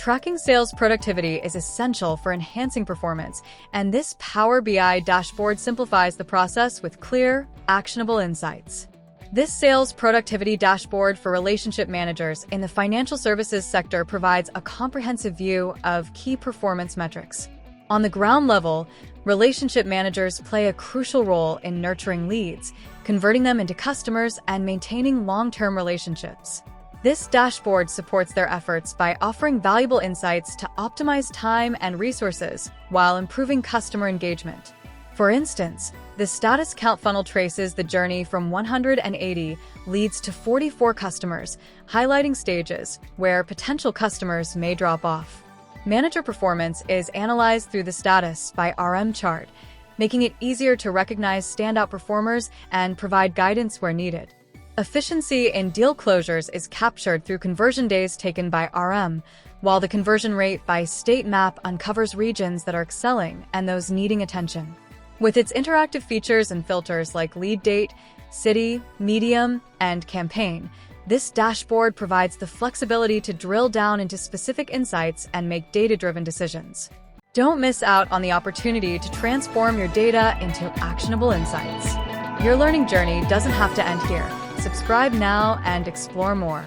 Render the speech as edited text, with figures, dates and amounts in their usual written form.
Tracking sales productivity is essential for enhancing performance, and this Power BI dashboard simplifies the process with clear, actionable insights. This sales productivity dashboard for relationship managers in the financial services sector provides a comprehensive view of key performance metrics. On the ground level, relationship managers play a crucial role in nurturing leads, converting them into customers, and maintaining long-term relationships. This dashboard supports their efforts by offering valuable insights to optimize time and resources while improving customer engagement. For instance, the status count funnel traces the journey from 180 leads to 44 customers, highlighting stages where potential customers may drop off. Manager performance is analyzed through the status by RM chart, making it easier to recognize standout performers and provide guidance where needed. Efficiency in deal closures is captured through conversion days taken by RM, while the conversion rate by state map uncovers regions that are excelling and those needing attention. With its interactive features and filters like lead date, city, medium, and campaign, this dashboard provides the flexibility to drill down into specific insights and make data-driven decisions. Don't miss out on the opportunity to transform your data into actionable insights. Your learning journey doesn't have to end here. Subscribe now and explore more.